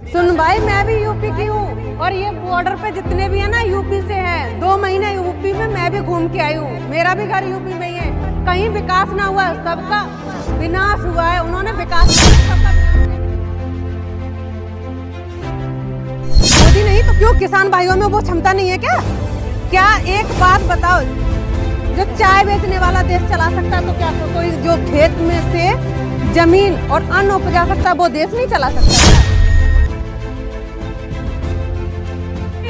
सुन भाई, मैं भी यूपी की हूँ और ये बॉर्डर पे जितने भी है ना यूपी से हैं। 2 महीने यूपी में मैं भी घूम के आई हूँ। मेरा भी घर यूपी में ही है। कहीं विकास ना हुआ, सबका विनाश हुआ है। उन्होंने विकास मोदी नहीं तो क्यों किसान भाइयों में वो क्षमता नहीं है क्या? क्या एक बात बताओ, जो चाय बेचने वाला देश चला सकता है तो क्या कोई जो खेत में से जमीन और अन्न उपजा सकता है वो देश नहीं चला सकता?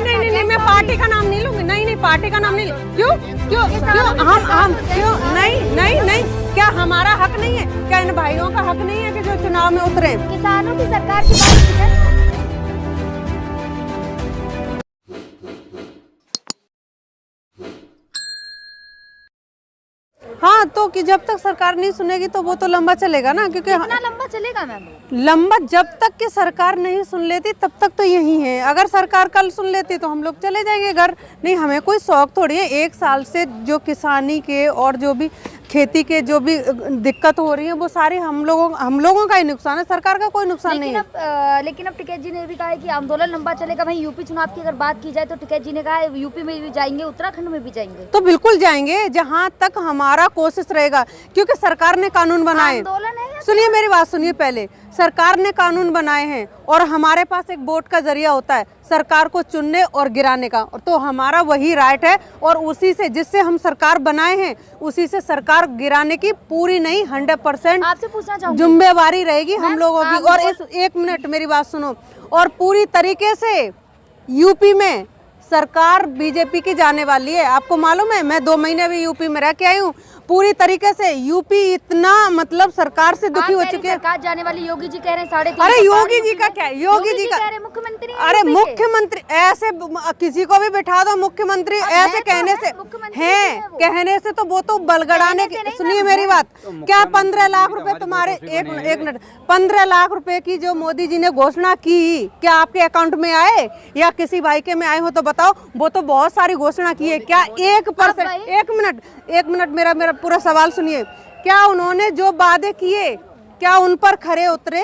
नहीं, मैं पार्टी का नाम नहीं लूंगी। नहीं, पार्टी का नाम नहीं। क्यों क्यों क्यों हम क्यों? नहीं, क्या हमारा हक नहीं है? क्या इन भाइयों का हक नहीं है कि जो चुनाव में उतरे? किसानों की सरकार की बात की जाए। हाँ, तो कि जब तक सरकार नहीं सुनेगी तो वो तो लंबा चलेगा ना, क्योंकि कितना लंबा चलेगा मैम? लंबा जब तक कि सरकार नहीं सुन लेती तब तक तो यही है। अगर सरकार कल सुन लेती तो हम लोग चले जाएंगे घर। नहीं, हमें कोई शौक थोड़ी है। 1 साल से जो किसानी के और जो भी खेती के जो भी दिक्कत हो रही है वो सारी हम लोगों का ही नुकसान है, सरकार का कोई नुकसान नहीं है। लेकिन अब टिकैत जी ने भी कहा है कि आंदोलन लंबा चलेगा। वहीं यूपी चुनाव की अगर बात की जाए तो टिकैत जी ने कहा है यूपी में भी जाएंगे, उत्तराखंड में भी जाएंगे। तो बिल्कुल जाएंगे जहां तक हमारा कोशिश रहेगा, क्योंकि सरकार ने कानून बनाए। आंदोलन है। सुनिए मेरी बात सुनिए पहले। सरकार ने कानून बनाए हैं और हमारे पास एक वोट का जरिया होता है सरकार को चुनने और गिराने का, और तो हमारा वही राइट है। और उसी से, जिससे हम सरकार बनाए हैं, उसी से सरकार गिराने की पूरी नहीं 100% आपसे पूछना चाहूंगी, जिम्मेवारी रहेगी हम लोगों की। और इस 1 मिनट मेरी बात सुनो। और पूरी तरीके से यूपी में सरकार बीजेपी की जाने वाली है। आपको मालूम है, मैं 2 महीने अभी यूपी में रह के आई हूँ। पूरी तरीके से यूपी इतना मतलब सरकार से दुखी हो चुके हैं। सरकार जाने वाली, योगी जी कह रहे हैं 3.5। अरे योगी जी का क्या? योगी जी का मुख्यमंत्री। अरे मुख्यमंत्री ऐसे किसी को भी बिठा दो मुख्यमंत्री, ऐसे कहने से हैं, कहने से तो वो तो बलगड़ाने की। सुनिए मेरी बात, क्या 15 लाख रुपए तुम्हारे एक मिनट 15 लाख रुपए की जो मोदी जी ने घोषणा की, क्या आपके अकाउंट में आए या किसी भाई के में आए हो तो बताओ। वो तो बहुत सारी घोषणा की है, क्या 1%? 1 मिनट मेरा पूरा सवाल सुनिए। क्या उन्होंने जो वादे किए क्या उन पर खरे उतरे?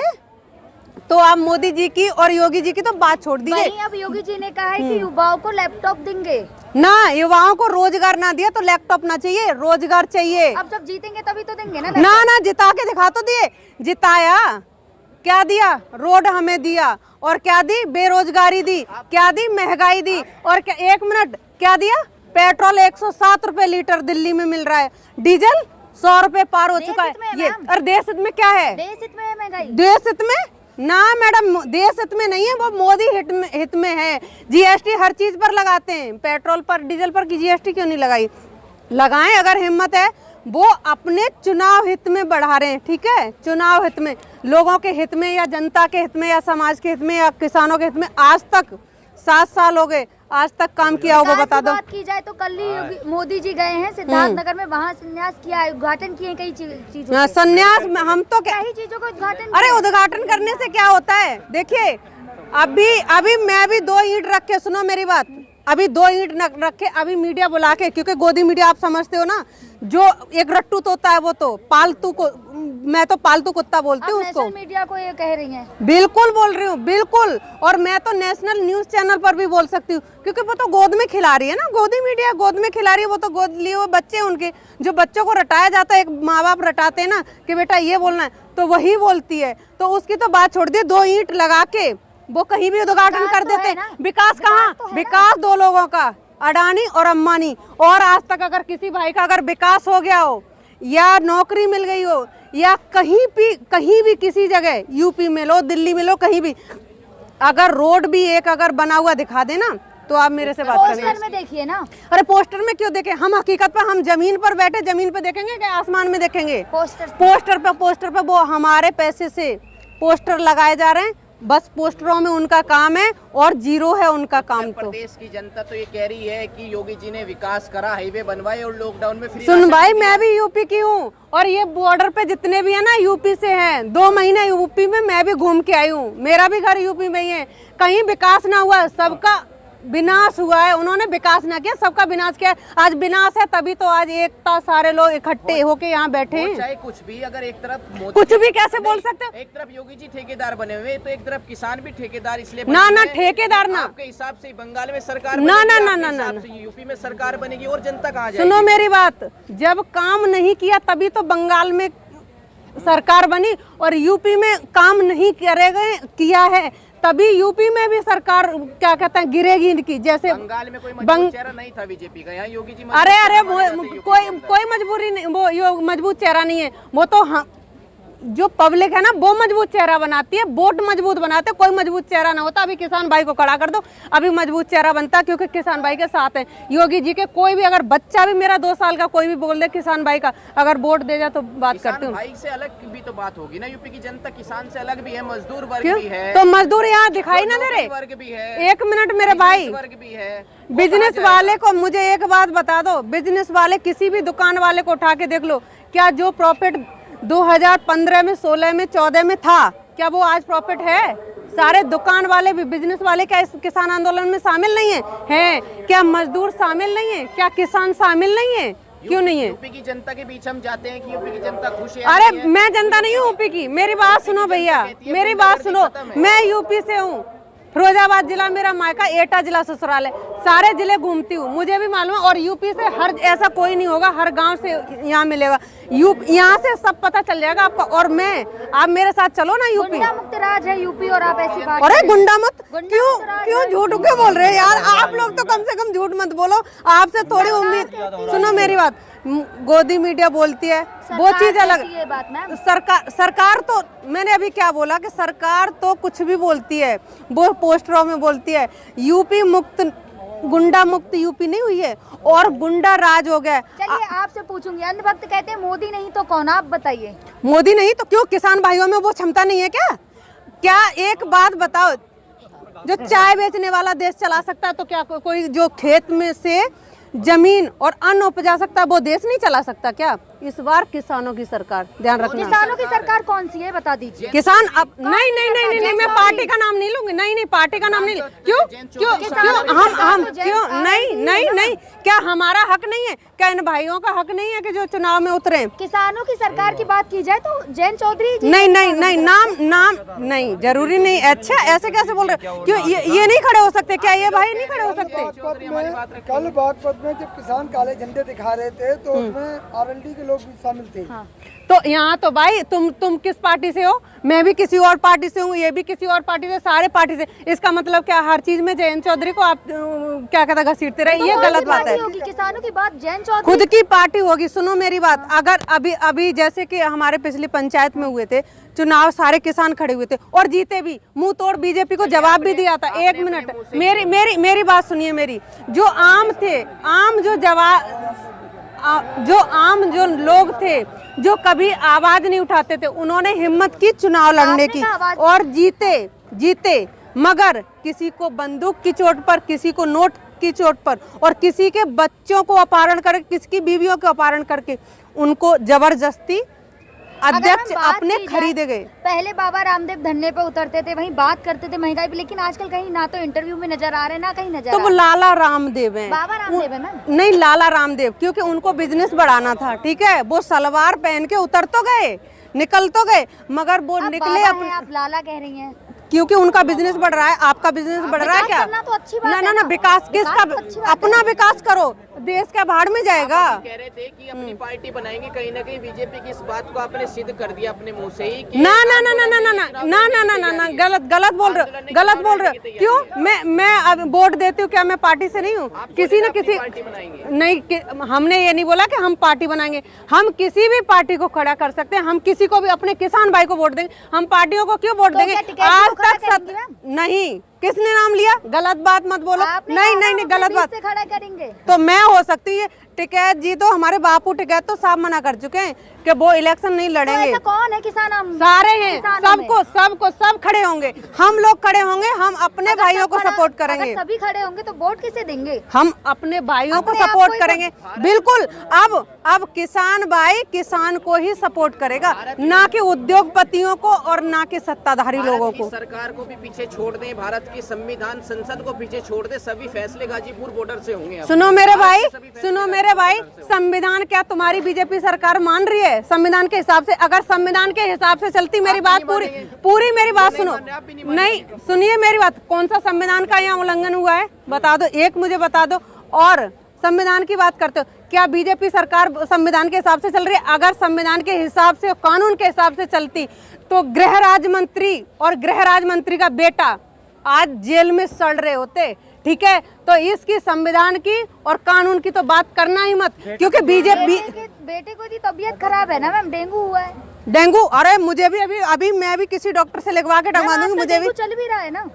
तो आप मोदी जी की और योगी जी की तो बात छोड़ दीजिए। अब योगी जी ने कहा है कि युवाओं को लैपटॉप देंगे ना। युवाओं को रोजगार ना दिया तो लैपटॉप ना चाहिए, रोजगार चाहिए। अब जब जीतेंगे तभी तो देंगे ना। ना, जिता के दिखा तो दिए। जिताया, क्या दिया? रोड हमें दिया। और क्या दी? बेरोजगारी दी। क्या दी? महंगाई दी। और क्या 1 मिनट क्या दिया? पेट्रोल 107 रुपए लीटर दिल्ली में मिल रहा है। डीजल 100 रुपए पार हो चुका है ये। और देश हित में क्या है? देश हित में महंगाई। देश हित में ना मैडम, देश हित में नहीं है, वो मोदी हित में है। जीएसटी हर चीज पर लगाते हैं, पेट्रोल पर डीजल पर की जीएसटी क्यों नहीं लगाई? लगाएं अगर हिम्मत है। वो अपने चुनाव हित में बढ़ा रहे हैं, ठीक है? चुनाव हित में, लोगों के हित में या जनता के हित में या समाज के हित में या किसानों के हित में आज तक 7 साल हो गए, आज तक काम किया होगा बता दो। बात की जाए तो कल ही मोदी जी गए हैं सिद्धार्थनगर में, वहाँ संन्यास किया है, उद्घाटन किए कई चीजों। संन्यास में हम तो क्या ही चीजों का उद्घाटन। अरे उद्घाटन करने से क्या होता है? देखिए अभी मैं भी 2 ईंट रख के, सुनो मेरी बात, अभी 2 ईंट रख के अभी मीडिया बुला के, क्योंकि गोदी मीडिया आप समझते हो ना, जो एक रट्टू तोता है वो तो पालतू को, मैं तो पालतू कुत्ता बोलती हूँ उसको। मीडिया को ये कह रही हैं। बिल्कुल बोल रही हूँ, बिल्कुल। और मैं तो नेशनल न्यूज चैनल पर भी बोल सकती हूँ, क्योंकि वो तो गोद में खिला रही है ना। गोदी मीडिया गोद में खिला रही है। वो तो गोद लिए हुए बच्चे उनके, जो बच्चों को रटाया जाता है, एक माँ बाप रटाते हैं ना कि बेटा ये बोलना है, तो वही बोलती है। तो उसकी तो बात छोड़ दी। 2 ईंट लगा के वो कहीं भी उद्घाटन कर देते हैं। विकास कहाँ? विकास 2 लोगों का, अडानी और अंबानी। और आज तक अगर किसी भाई का अगर विकास हो गया हो या नौकरी मिल गई हो या कहीं भी किसी जगह, यूपी में लो, दिल्ली में लो, कहीं भी अगर रोड भी एक अगर बना हुआ दिखा देना तो आप मेरे से बात करें। पोस्टर में देखिए ना। अरे पोस्टर में क्यों देखें? हम हकीकत पर, हम जमीन पर बैठे, जमीन पे देखेंगे क्या आसमान में देखेंगे? पोस्टर पे वो हमारे पैसे से पोस्टर लगाए जा रहे हैं। बस पोस्टरों में उनका काम है और जीरो है उनका काम। तो प्रदेश की जनता तो ये कह रही है कि योगी जी ने विकास करा, हाईवे बनवाए और लॉकडाउन में फ्री। सुन भाई, मैं भी यूपी की हूँ और ये बॉर्डर पे जितने भी है ना यूपी से हैं। 2 महीने यूपी में मैं भी घूम के आई हूँ। मेरा भी घर यूपी में ही है। कहीं विकास ना हुआ, सबका विनाश हुआ है, उन्होंने विकास ना किया, सबका विनाश किया है। आज विनाश है तभी तो आज एकता सारे लोग इकट्ठे होके यहाँ बैठे हैं। चाहे कुछ भी, अगर एक तरफ मोदी कुछ भी कैसे बोल सकते हो? एक तरफ योगी जी ठेकेदार बने हुए, तो एक तरफ किसान भी ठेकेदार इसलिए ना बने ना हुए हैं। ठेकेदार ना, आपके हिसाब से बंगाल में सरकार ना, बनेगी, ना, ना, आपके ना, हिसाब ना, से यूपी में सरकार बनेगी और जनता कहाँ जाएगी? सुनो मेरी बात, जब काम नहीं किया तभी तो बंगाल में सरकार बनी, और यूपी में काम नहीं किया है तभी यूपी में भी सरकार क्या कहते हैं गिरेगी इनकी। जैसे बंगाल में कोई मजबूत चेहरा नहीं था बीजेपी का, यहाँ योगी जी कोई मजबूरी नहीं, वो मजबूत चेहरा नहीं है, वो तो जो पब्लिक है ना वो मजबूत चेहरा बनाती है, वोट मजबूत बनाते, कोई मजबूत चेहरा ना होता। अभी किसान भाई को खड़ा कर दो, अभी मजबूत चेहरा बनता, क्योंकि किसान भाई के साथ है योगी जी के। कोई भी अगर बच्चा भी मेरा 2 साल का कोई भी बोल दे किसान भाई का, अगर वोट दे जाए तो बात करती हूँ। भाई से अलग भी तो बात होगी ना, यूपी की जनता किसान से अलग भी है, मजदूर वर्ग भी है, तो मजदूर यहाँ दिखाई ना दे रहे। वर्ग भी है, 1 मिनट मेरे भाई, वर्ग भी है। बिजनेस वाले को मुझे एक बात बता दो, बिजनेस वाले किसी भी दुकान वाले को उठा के देख लो, क्या जो प्रॉफिट 2015 में, 16 में, 14 में था, क्या वो आज प्रॉफिट है? सारे दुकान वाले भी, बिजनेस वाले क्या इस किसान आंदोलन में शामिल नहीं है? हैं? क्या मजदूर शामिल नहीं है? क्या किसान शामिल नहीं है? क्यों नहीं है? यूपी की जनता के बीच हम जाते हैं कि यूपी की जनता खुश है। अरे मैं जनता नहीं हूँ यूपी की, मेरी बात सुनो भैया, मेरी बात सुनो, मैं यूपी से हूँ, फिरोजाबाद जिला मेरा मायका, एटा जिला ससुराल है, सारे जिले घूमती हूँ, मुझे भी मालूम है। और यूपी से हर ऐसा कोई नहीं होगा, हर गांव से यहाँ मिलेगा, यहाँ से सब पता चल जाएगा आपका। और आप मेरे साथ चलो ना यूपी। गुंडा मुक्त राज है यूपी और आप ऐसी बात। अरे गुंडा मत, क्यों झूठ क्यों बोल रहे हैं यार? आप लोग तो कम से कम झूठ मत बोलो, आपसे थोड़ी उम्मीद। सुनो मेरी बात, गोदी मीडिया बोलती है वो चीज अलग। ये बात मैम, सरकार तो, मैंने अभी क्या बोला कि सरकार तो कुछ भी बोलती है, वो पोस्टरों में बोलती है। यूपी मुक्त, गुंडा मुक्त यूपी नहीं हुई है, और गुंडा राज हो गया। चलिए आपसे पूछूंगी, अंधभक्त कहते हैं मोदी नहीं तो कौन, आप बताइए। मोदी नहीं तो क्यों? किसान भाइयों में वो क्षमता नहीं है क्या? क्या एक बात बताओ, जो चाय बेचने वाला देश चला सकता है, तो क्या कोई जो खेत में से जमीन और अन्न उपजा सकता है वो देश नहीं चला सकता क्या? इस बार किसानों की सरकार, ध्यान रखना। किसानों की सरकार कौन सी है बता दीजिए। किसान अब नहीं, मैं पार्टी का नाम नहीं लूंगी, नहीं पार्टी का नाम नहीं। क्यों हम क्यों नहीं, क्या हमारा हक नहीं है? क्या इन भाइयों का हक नहीं है कि जो चुनाव में उतरे? किसानों की सरकार की बात की जाए तो जयंत चौधरी जी। नहीं, नाम नहीं जरूरी नहीं। अच्छा, ऐसे कैसे बोल रहे हो? क्यों ये नहीं खड़े हो सकते? क्या ये भाई नहीं खड़े हो सकते? कल बागपत में जब किसान काले झंडे दिखा रहे थे तो उसमें आरएलडी के लोग भी शामिल थे। हाँ। तो यहाँ तो भाई तुम किस पार्टी से हो? मैं भी किसी और पार्टी से हूँ, ये भी किसी और पार्टी से, सारे पार्टी से। इसका मतलब क्या हर चीज में जयंत चौधरी को आप क्या कहता घसीटते रहे? ये गलत बात है। किसानों की बात जयंत चौधरी खुद की पार्टी होगी। सुनो मेरी बात, अगर अभी जैसे कि हमारे पिछली पंचायत में हुए थे चुनाव, सारे किसान खड़े हुए थे और जीते भी, मुंह तोड़ बीजेपी को जवाब भी दिया था। 1 मिनट, मेरी बात सुनिए मेरी। जो आम थे, जो लोग थे जो कभी आवाज नहीं उठाते थे, उन्होंने हिम्मत की चुनाव लड़ने की और जीते। मगर किसी को बंदूक की चोट पर, किसी को नोट की चोट पर, और किसी के बच्चों को अपहरण करके, किसी की बीवियों को अपहरण करके उनको जबरदस्ती अध्यक्ष अपने खरीदे गए। पहले बाबा रामदेव धरने पे उतरते थे, वहीं बात करते थे महंगाई पे, लेकिन आजकल कहीं ना तो इंटरव्यू में नजर आ रहे, ना कहीं नजर तो वो लाला रामदेव हैं। बाबा रामदेव है ना? नहीं, लाला रामदेव, क्योंकि उनको बिजनेस बढ़ाना था, ठीक है। वो सलवार पहन के उतर तो गए, निकल तो गए, मगर वो निकले अपने। आप लाला कह रही हैं क्योंकि उनका बिजनेस बढ़ रहा है। आपका बिजनेस बढ़ रहा है क्या? तो अच्छी बात ना, विकास किसका? अपना विकास करो, देश क्या भाड़ में जाएगा? कह रहे थे कि अपनी पार्टी बनाएंगे, कहीं ना कहीं बीजेपी की इस बात को आपने सिद्ध कर दिया अपने मुंह से ही। ना, गलत बोल रहे हो। क्यों? मैं अब वोट देती हूँ, क्या मैं पार्टी से नहीं हूँ? किसी न किसी नहीं, हमने ये नहीं बोला कि हम पार्टी बनाएंगे। हम किसी भी पार्टी को खड़ा कर सकते हैं, हम किसी को भी, अपने किसान भाई को वोट देंगे। हम पार्टियों को क्यों वोट देंगे? आज तक नहीं, किसने नाम लिया? गलत बात मत बोलो। नहीं, गलत बात। खड़ा करेंगे तो मैं हो सकती है टिकैत जी तो हमारे बापू टिकैत तो साफ मना कर चुके हैं कि वो इलेक्शन नहीं तो लड़ेंगे। ऐसा कौन है किसान सारे हैं, किसानों में? सब खड़े होंगे, हम लोग खड़े होंगे, हम अपने अगर भाइयों सब को खड़ा- सपोर्ट करेंगे, अगर सभी खड़े होंगे तो वोट किसे देंगे? हम अपने भाइयों को अपने आप सपोर्ट को ही करेंगे। बिल्कुल, अब किसान भाई किसान को ही सपोर्ट करेगा, ना कि उद्योगपतियों को और ना कि सत्ताधारी लोगों भारत की को। सरकार को भी पीछे छोड़ दें, भारत की संविधान संसद को पीछे छोड़ दें, सभी फैसले गाजीपुर बॉर्डर से होंगे। अब सुनो मेरे भाई, सभी फैसले सुनो मेरे भाई, संविधान क्या तुम्हारी बीजेपी सरकार मान रही है? संविधान के हिसाब से, अगर संविधान के हिसाब से चलती, मेरी बात पूरी मेरी बात सुनो, नहीं सुनिए मेरी बात, कौन सा संविधान का यहाँ उल्लंघन हुआ है बता दो, एक मुझे बता दो। और संविधान की बात करते हो, क्या बीजेपी सरकार संविधान के हिसाब से चल रही है? अगर संविधान के हिसाब से, कानून के हिसाब से चलती तो गृह राज्य मंत्री और गृह राज्य मंत्री का बेटा आज जेल में सड़ रहे होते, ठीक है? तो इसकी संविधान की और कानून की तो बात करना ही मत, क्योंकि बीजेपी बेटे को भी तबीयत खराब है ना मैम, डेंगू हुआ है। डेंगू, अरे मुझे भी अभी मैं भी किसी डॉक्टर से लिखवा के टंगा दूंगी, मुझे भी। डेंगू चल भी रहा है ना।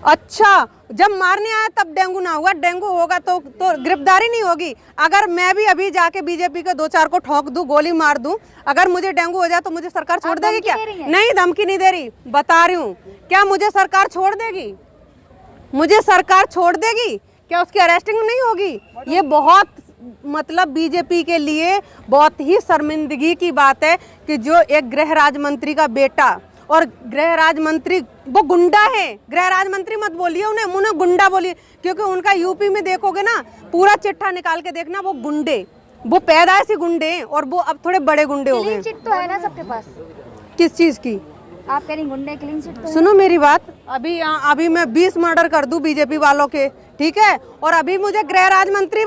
अच्छा, जब मारने आया तब डेंगू ना हुआ, डेंगू होगा तो गिरफ्तारी नहीं होगी। अगर मैं भी अभी जाके बीजेपी के 2-4 को ठोक दूं, गोली मार दूं, अगर मुझे डेंगू हो जाए तो मुझे सरकार छोड़ देगी क्या? नहीं, धमकी नहीं दे रही, बता रही हूँ, क्या मुझे सरकार छोड़ देगी? मुझे सरकार छोड़ देगी क्या? उसकी अरेस्टिंग नहीं होगी? ये बहुत मतलब बीजेपी के लिए बहुत ही शर्मिंदगी की बात है कि जो एक गृह राज्य मंत्री का बेटा, और गृह राज्य मंत्री वो गुंडा है, गृह राज्य मंत्री मत बोलिए उन्हें गुंडा बोलिए, क्योंकि उनका यूपी में देखोगे ना, पूरा चिट्ठा निकाल के देखना, वो गुंडे, वो पैदाइशी गुंडे हैं और वो अब थोड़े बड़े गुंडे हो गए। क्लीन चिट तो है ना सबके पास? किस चीज की? आप कह रही गुंडे, क्लीन चिट तो है? सुनो मेरी बात, अभी मैं 20 मर्डर कर दूं बीजेपी वालों के, ठीक है? और अभी मुझे गृह राज्य मंत्री